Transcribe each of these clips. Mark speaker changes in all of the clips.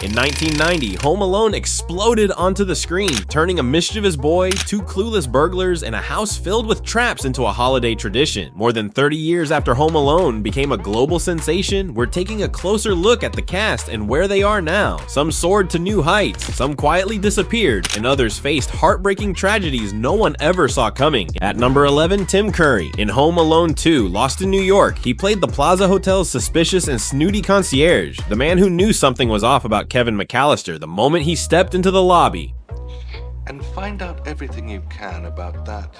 Speaker 1: In 1990, Home Alone exploded onto the screen, turning a mischievous boy, two clueless burglars, and a house filled with traps into a holiday tradition. More than 30 years after Home Alone became a global sensation, we're taking a closer look at the cast and where they are now. Some soared to new heights, some quietly disappeared, and others faced heartbreaking tragedies no one ever saw coming. At number 11, Tim Curry. In Home Alone 2, Lost in New York, he played the Plaza Hotel's suspicious and snooty concierge, the man who knew something was off about Kevin McCallister the moment he stepped into the lobby.
Speaker 2: And find out everything you can about that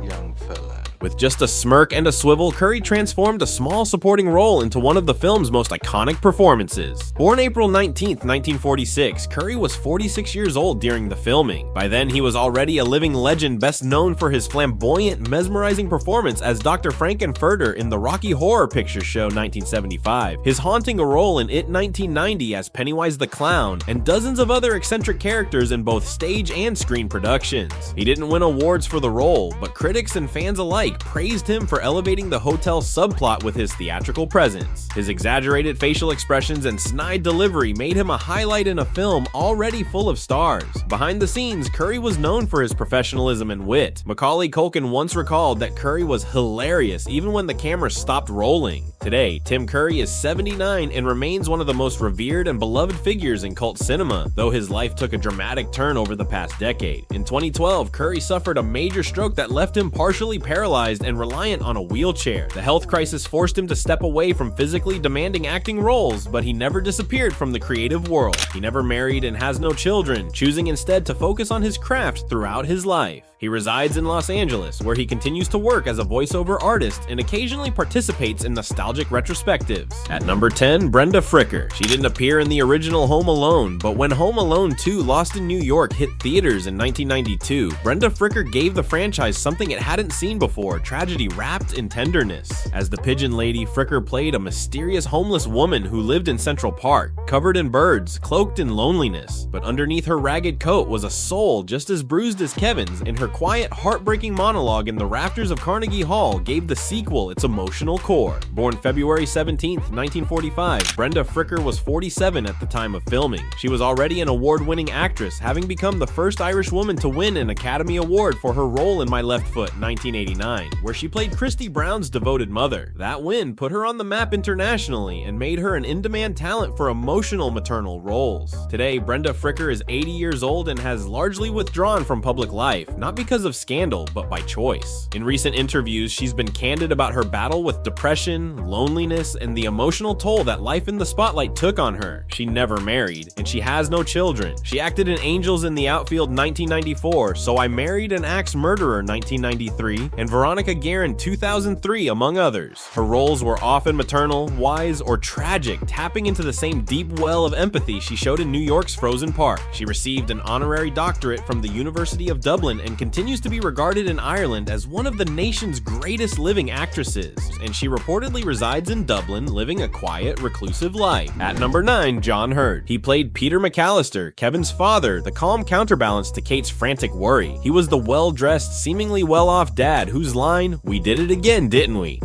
Speaker 2: young fella.
Speaker 1: With just a smirk and a swivel, Curry transformed a small supporting role into one of the film's most iconic performances. Born April 19, 1946, Curry was 46 years old during the filming. By then, he was already a living legend, best known for his flamboyant, mesmerizing performance as Dr. Frankenfurter in the Rocky Horror Picture Show 1975, his haunting a role in It 1990 as Pennywise the Clown, and dozens of other eccentric characters in both stage and screen productions. He didn't win awards for the role, but critics and fans alike praised him for elevating the hotel subplot with his theatrical presence. His exaggerated facial expressions and snide delivery made him a highlight in a film already full of stars. Behind the scenes, Curry was known for his professionalism and wit. Macaulay Culkin once recalled that Curry was hilarious even when the camera stopped rolling. Today, Tim Curry is 79 and remains one of the most revered and beloved figures in cult cinema, though his life took a dramatic turn over the past decade. In 2012, Curry suffered a major stroke that left him partially paralyzed and reliant on a wheelchair. The health crisis forced him to step away from physically demanding acting roles, but he never disappeared from the creative world. He never married and has no children, choosing instead to focus on his craft throughout his life. He resides in Los Angeles, where he continues to work as a voiceover artist and occasionally participates in nostalgic retrospectives. At number 10, Brenda Fricker. She didn't appear in the original Home Alone, but when Home Alone 2 Lost in New York hit theaters in 1992, Brenda Fricker gave the franchise something it hadn't seen before, tragedy wrapped in tenderness. As the Pigeon Lady, Fricker played a mysterious homeless woman who lived in Central Park, covered in birds, cloaked in loneliness. But underneath her ragged coat was a soul just as bruised as Kevin's, and her quiet, heartbreaking monologue in the rafters of Carnegie Hall gave the sequel its emotional core. Born February 17, 1945, Brenda Fricker was 47 at the time of filming. She was already an award-winning actress, having become the first Irish woman to win an Academy Award for her role in My Left Foot 1989, where she played Christy Brown's devoted mother. That win put her on the map internationally and made her an in-demand talent for emotional maternal roles. Today, Brenda Fricker is 80 years old and has largely withdrawn from public life, not because of scandal, but by choice. In recent interviews, she's been candid about her battle with depression, loneliness, and the emotional toll that life in the spotlight took on her. She never married, and she has no children. She acted in Angels in the Outfield 1994, So I Married an Axe Murderer 1993, and Veronica Guerin 2003, among others. Her roles were often maternal, wise, or tragic, tapping into the same deep well of empathy she showed in New York's Frozen Park. She received an honorary doctorate from the University of Dublin and continues to be regarded in Ireland as one of the nation's greatest living actresses, and she reportedly resides in Dublin, living a quiet, reclusive life. At number 9, John Hurt. He played Peter McCallister, Kevin's father, the calm counterbalance to Kate's frantic worry. He was the well-dressed, seemingly well-off dad whose line, "We did it again, didn't we?"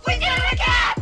Speaker 3: We did it again!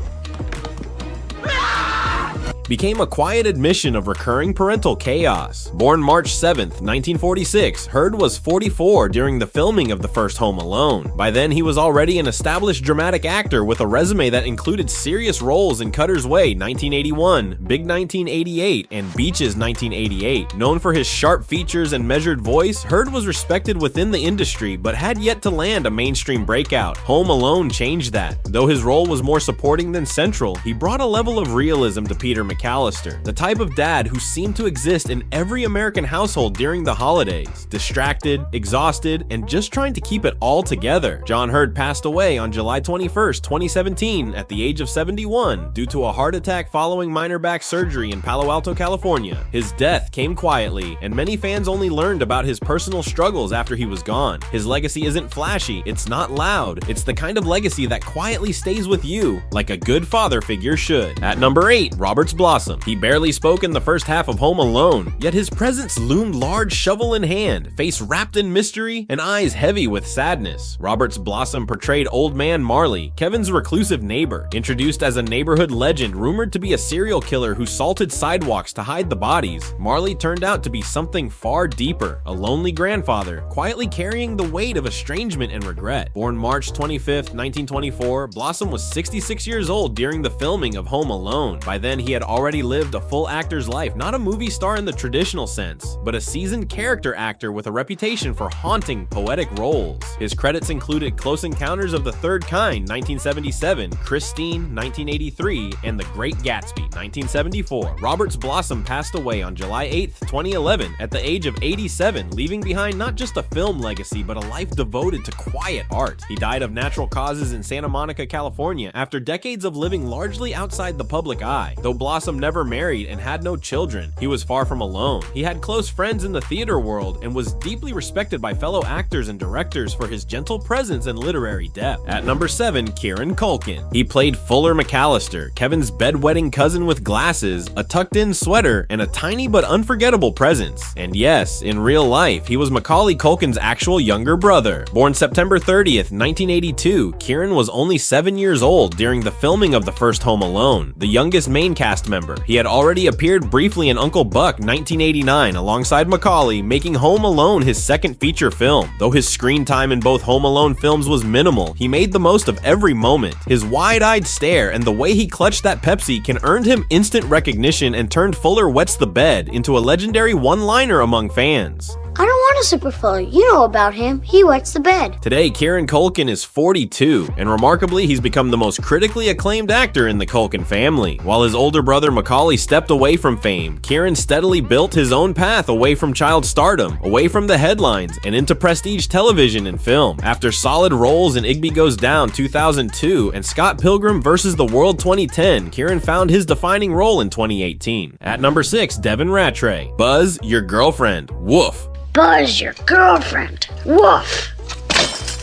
Speaker 1: became a quiet admission of recurring parental chaos. Born March 7th, 1946, Hurd was 44 during the filming of the first Home Alone. By then, he was already an established dramatic actor with a resume that included serious roles in Cutter's Way 1981, Big 1988, and Beaches 1988. Known for his sharp features and measured voice, Hurd was respected within the industry but had yet to land a mainstream breakout. Home Alone changed that. Though his role was more supporting than central, he brought a level of realism to Peter McCallister, the type of dad who seemed to exist in every American household during the holidays, distracted, exhausted, and just trying to keep it all together. John Hurd passed away on July 21st, 2017 at the age of 71 due to a heart attack following minor back surgery in Palo Alto, California. His death came quietly, and many fans only learned about his personal struggles after he was gone. His legacy isn't flashy, it's not loud, it's the kind of legacy that quietly stays with you, like a good father figure should. At number 8, Robert's Block. Blossom. He barely spoke in the first half of Home Alone, yet his presence loomed large, shovel in hand, face wrapped in mystery, and eyes heavy with sadness. Roberts Blossom portrayed Old Man Marley, Kevin's reclusive neighbor. Introduced as a neighborhood legend rumored to be a serial killer who salted sidewalks to hide the bodies, Marley turned out to be something far deeper, a lonely grandfather, quietly carrying the weight of estrangement and regret. Born March 25th, 1924, Blossom was 66 years old during the filming of Home Alone. By then, he had already lived a full actor's life, not a movie star in the traditional sense, but a seasoned character actor with a reputation for haunting, poetic roles. His credits included Close Encounters of the Third Kind, 1977, Christine, 1983, and The Great Gatsby, 1974. Roberts Blossom passed away on July 8, 2011, at the age of 87, leaving behind not just a film legacy, but a life devoted to quiet art. He died of natural causes in Santa Monica, California, after decades of living largely outside the public eye. Though Blossom never married and had no children, he was far from alone. He had close friends in the theater world and was deeply respected by fellow actors and directors for his gentle presence and literary depth. At number 7, Kieran Culkin. He played Fuller McCallister, Kevin's bedwetting cousin with glasses, a tucked-in sweater, and a tiny but unforgettable presence. And yes, in real life, he was Macaulay Culkin's actual younger brother. Born September 30th, 1982, Kieran was only 7 years old during the filming of the first Home Alone, the youngest main cast member. He had already appeared briefly in Uncle Buck 1989 alongside Macaulay, making Home Alone his second feature film. Though his screen time in both Home Alone films was minimal, he made the most of every moment. His wide-eyed stare and the way he clutched that Pepsi can earned him instant recognition and turned Fuller Wets the Bed into a legendary one-liner among fans.
Speaker 4: I don't want a super Fuller. You know about him. He wets the bed.
Speaker 1: Today, Kieran Culkin is 42, and remarkably, he's become the most critically acclaimed actor in the Culkin family. While his older brother Macaulay stepped away from fame, Kieran steadily built his own path away from child stardom, away from the headlines, and into prestige television and film. After solid roles in Igby Goes Down 2002 and Scott Pilgrim vs. the World 2010, Kieran found his defining role in 2018. At number 6, Devin Ratray. Buzz, Your Girlfriend. Woof.
Speaker 4: Buzz, your girlfriend. Woof.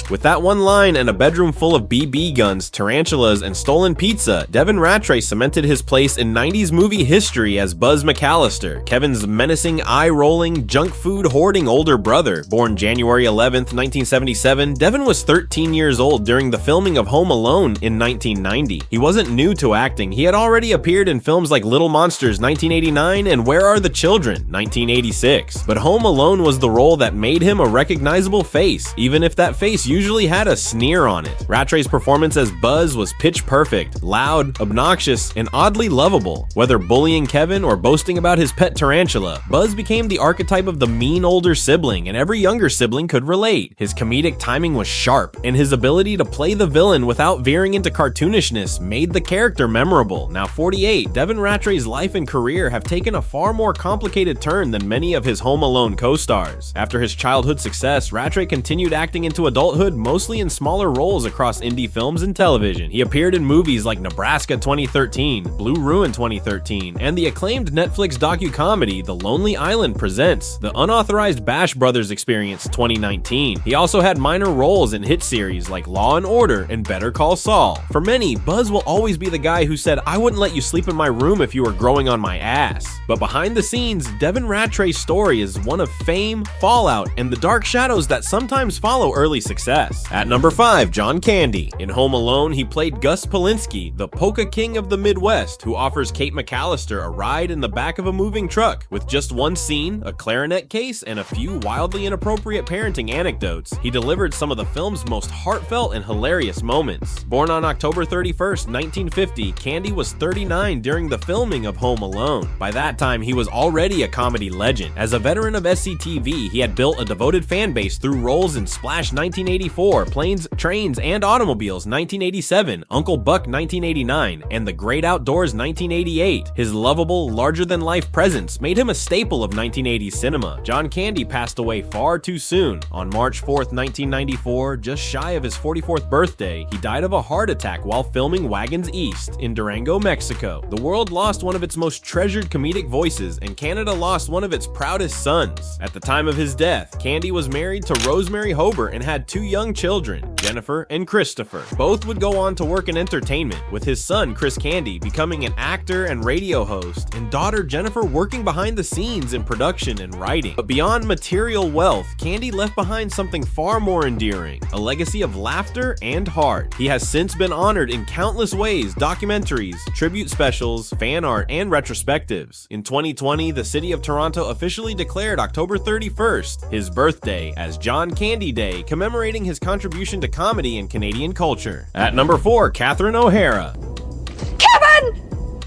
Speaker 1: With that one line and a bedroom full of BB guns, tarantulas, and stolen pizza, Devin Ratray cemented his place in 90s movie history as Buzz McCallister, Kevin's menacing, eye-rolling, junk food hoarding older brother. Born January 11th, 1977, Devin was 13 years old during the filming of Home Alone in 1990. He wasn't new to acting. He had already appeared in films like Little Monsters 1989 and Where Are the Children 1986. But Home Alone was the role that made him a recognizable face, even if that face usually had a sneer on it. Rattray's performance as Buzz was pitch perfect, loud, obnoxious, and oddly lovable. Whether bullying Kevin or boasting about his pet tarantula, Buzz became the archetype of the mean older sibling, and every younger sibling could relate. His comedic timing was sharp, and his ability to play the villain without veering into cartoonishness made the character memorable. Now 48, Devin Rattray's life and career have taken a far more complicated turn than many of his Home Alone co-stars. After his childhood success, Rattray continued acting into adulthood mostly in smaller roles across indie films and television. He appeared in movies like Nebraska 2013, Blue Ruin 2013, and the acclaimed Netflix docu-comedy The Lonely Island Presents The Unauthorized Bash Brothers Experience 2019. He also had minor roles in hit series like Law and Order and Better Call Saul. For many, Buzz will always be the guy who said, "I wouldn't let you sleep in my room if you were growing on my ass." But behind the scenes, Devin Rattray's story is one of fame, fallout, and the dark shadows that sometimes follow early success. At number 5, John Candy. In Home Alone, he played Gus Polinski, the polka king of the Midwest, who offers Kate McCallister a ride in the back of a moving truck. With just one scene, a clarinet case, and a few wildly inappropriate parenting anecdotes, he delivered some of the film's most heartfelt and hilarious moments. Born on October 31st, 1950, Candy was 39 during the filming of Home Alone. By that time, he was already a comedy legend. As a veteran of SCTV, he had built a devoted fan base through roles in Splash 1984, Planes, Trains, and Automobiles 1987, Uncle Buck 1989, and The Great Outdoors 1988. His lovable, larger-than-life presence made him a staple of 1980s cinema. John Candy passed away far too soon. On March 4th, 1994, just shy of his 44th birthday, he died of a heart attack while filming Wagons East in Durango, Mexico. The world lost one of its most treasured comedic voices, and Canada lost one of its proudest sons. At the time of his death, Candy was married to Rosemary Hobart and had 2 young children. Jennifer and Christopher. Both would go on to work in entertainment, with his son Chris Candy becoming an actor and radio host, and daughter Jennifer working behind the scenes in production and writing. But beyond material wealth, Candy left behind something far more endearing, a legacy of laughter and heart. He has since been honored in countless ways: documentaries, tribute specials, fan art, and retrospectives. In 2020, the city of Toronto officially declared October 31st his birthday as John Candy Day, commemorating his contribution to comedy and Canadian culture. At number 4, Catherine O'Hara.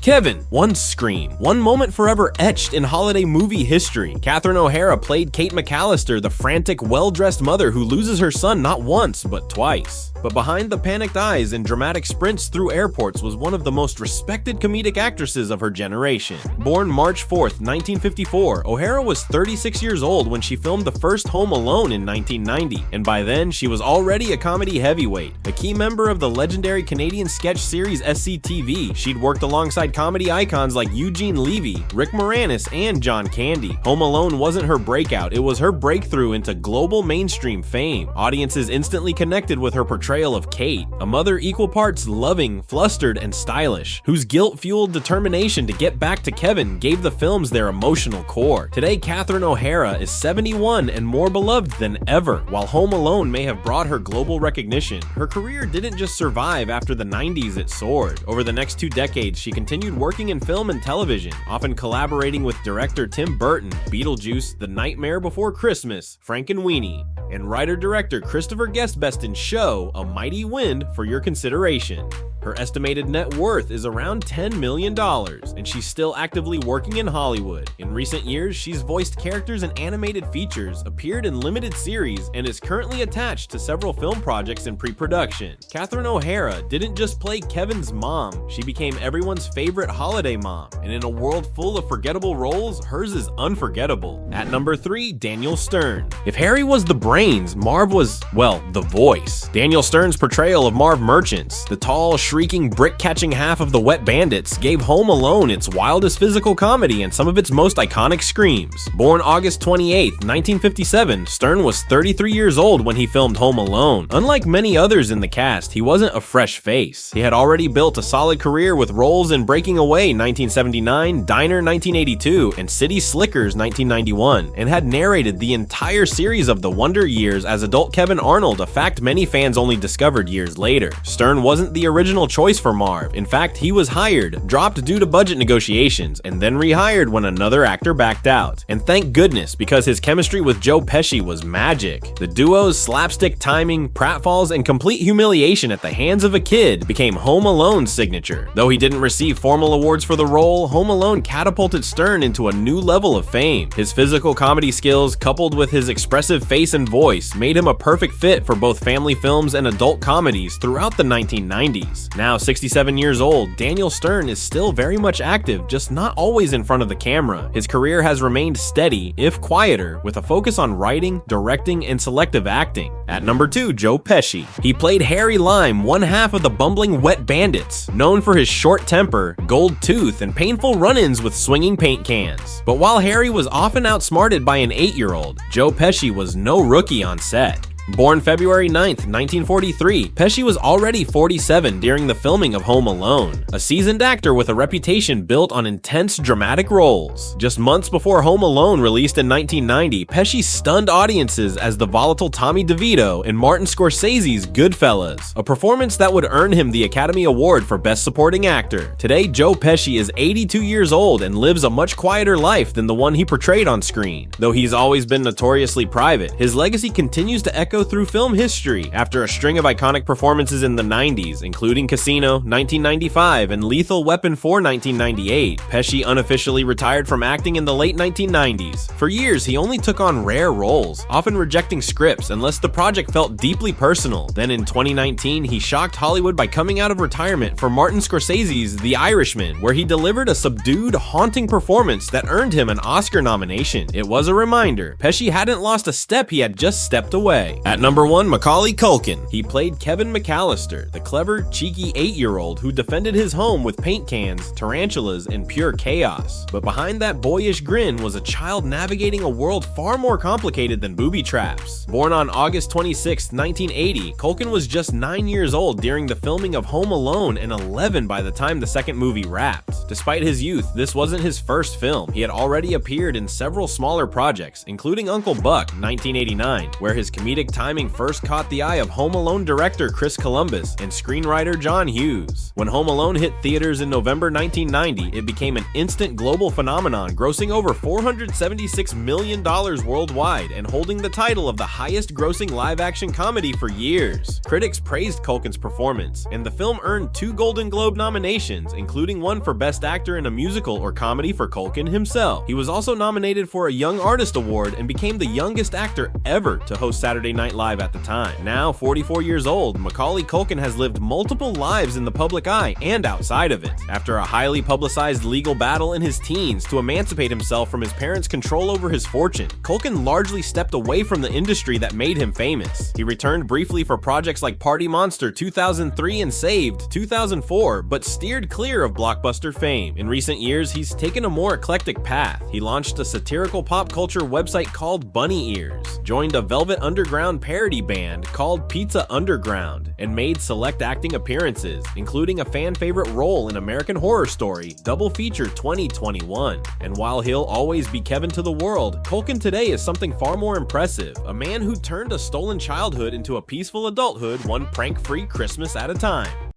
Speaker 1: Kevin, one scream, one moment forever etched in holiday movie history. Catherine O'Hara played Kate McCallister, the frantic, well-dressed mother who loses her son not once, but twice. But behind the panicked eyes and dramatic sprints through airports was one of the most respected comedic actresses of her generation. Born March 4th, 1954, O'Hara was 36 years old when she filmed the first Home Alone in 1990, and by then she was already a comedy heavyweight. A key member of the legendary Canadian sketch series SCTV, she'd worked alongside comedy icons like Eugene Levy, Rick Moranis, and John Candy. Home Alone wasn't her breakout, it was her breakthrough into global mainstream fame. Audiences instantly connected with her portrayal of Kate, a mother equal parts loving, flustered, and stylish, whose guilt-fueled determination to get back to Kevin gave the films their emotional core. Today, Catherine O'Hara is 71 and more beloved than ever. While Home Alone may have brought her global recognition, her career didn't just survive after the 90s, it soared. Over the next 2 decades, she continued working in film and television, often collaborating with director Tim Burton, Beetlejuice, The Nightmare Before Christmas, Frankenweenie, and writer-director Christopher Guest Best in Show, A Mighty Wind, for your consideration. Her estimated net worth is around $10 million, and she's still actively working in Hollywood. In recent years, she's voiced characters in animated features, appeared in limited series, and is currently attached to several film projects in pre-production. Catherine O'Hara didn't just play Kevin's mom, she became everyone's favorite holiday mom, and in a world full of forgettable roles, hers is unforgettable. At number 3, Daniel Stern. If Harry was the brains, Marv was, well, the voice. Daniel Stern's portrayal of Marv Merchants, the tall, shrieking, brick-catching half of the Wet Bandits, gave Home Alone its wildest physical comedy and some of its most iconic screams. Born August 28, 1957, Stern was 33 years old when he filmed Home Alone. Unlike many others in the cast, he wasn't a fresh face. He had already built a solid career with roles in Breaking Away 1979, Diner 1982, and City Slickers 1991, and had narrated the entire series of The Wonder Years as adult Kevin Arnold, a fact many fans only discovered years later. Stern wasn't the original choice for Marv. In fact, he was hired, dropped due to budget negotiations, and then rehired when another actor backed out. And thank goodness, because his chemistry with Joe Pesci was magic. The duo's slapstick timing, pratfalls, and complete humiliation at the hands of a kid became Home Alone's signature. Though he didn't receive formal awards for the role, Home Alone catapulted Stern into a new level of fame. His physical comedy skills, coupled with his expressive face and voice, made him a perfect fit for both family films and adult comedies throughout the 1990s. Now 67 years old, Daniel Stern is still very much active, just not always in front of the camera. His career has remained steady, if quieter, with a focus on writing, directing, and selective acting. At number 2, Joe Pesci. He played Harry Lime, one half of the bumbling Wet Bandits, known for his short temper, gold tooth, and painful run-ins with swinging paint cans. But while Harry was often outsmarted by an 8-year-old, Joe Pesci was no rookie on set. Born February 9th, 1943, Pesci was already 47 during the filming of Home Alone, a seasoned actor with a reputation built on intense, dramatic roles. Just months before Home Alone released in 1990, Pesci stunned audiences as the volatile Tommy DeVito in Martin Scorsese's Goodfellas, a performance that would earn him the Academy Award for Best Supporting Actor. Today, Joe Pesci is 82 years old and lives a much quieter life than the one he portrayed on screen. Though he's always been notoriously private, his legacy continues to echo through film history. After a string of iconic performances in the 90s, including Casino, 1995, and Lethal Weapon 4, 1998, Pesci unofficially retired from acting in the late 1990s. For years, he only took on rare roles, often rejecting scripts unless the project felt deeply personal. Then in 2019, he shocked Hollywood by coming out of retirement for Martin Scorsese's The Irishman, where he delivered a subdued, haunting performance that earned him an Oscar nomination. It was a reminder, Pesci hadn't lost a step, he had just stepped away. At number 1, Macaulay Culkin. He played Kevin McCallister, the clever, cheeky 8-year-old who defended his home with paint cans, tarantulas, and pure chaos. But behind that boyish grin was a child navigating a world far more complicated than booby traps. Born on August 26, 1980, Culkin was just 9 years old during the filming of Home Alone and 11 by the time the second movie wrapped. Despite his youth, this wasn't his first film. He had already appeared in several smaller projects, including Uncle Buck, 1989, where his comedic timing first caught the eye of Home Alone director Chris Columbus and screenwriter John Hughes. When Home Alone hit theaters in November 1990, it became an instant global phenomenon, grossing over $476 million worldwide and holding the title of the highest-grossing live-action comedy for years. Critics praised Culkin's performance, and the film earned 2 Golden Globe nominations, including one for Best Actor in a Musical or Comedy for Culkin himself. He was also nominated for a Young Artist Award and became the youngest actor ever to host Saturday Night Live at the time. Now, 44 years old, Macaulay Culkin has lived multiple lives in the public eye and outside of it. After a highly publicized legal battle in his teens to emancipate himself from his parents' control over his fortune, Culkin largely stepped away from the industry that made him famous. He returned briefly for projects like Party Monster 2003 and Saved 2004, but steered clear of blockbuster fame. In recent years, he's taken a more eclectic path. He launched a satirical pop culture website called Bunny Ears, joined a Velvet Underground parody band called Pizza Underground, and made select acting appearances, including a fan-favorite role in American Horror Story Double Feature 2021. And while he'll always be Kevin to the world, Culkin today is something far more impressive, a man who turned a stolen childhood into a peaceful adulthood one prank-free Christmas at a time.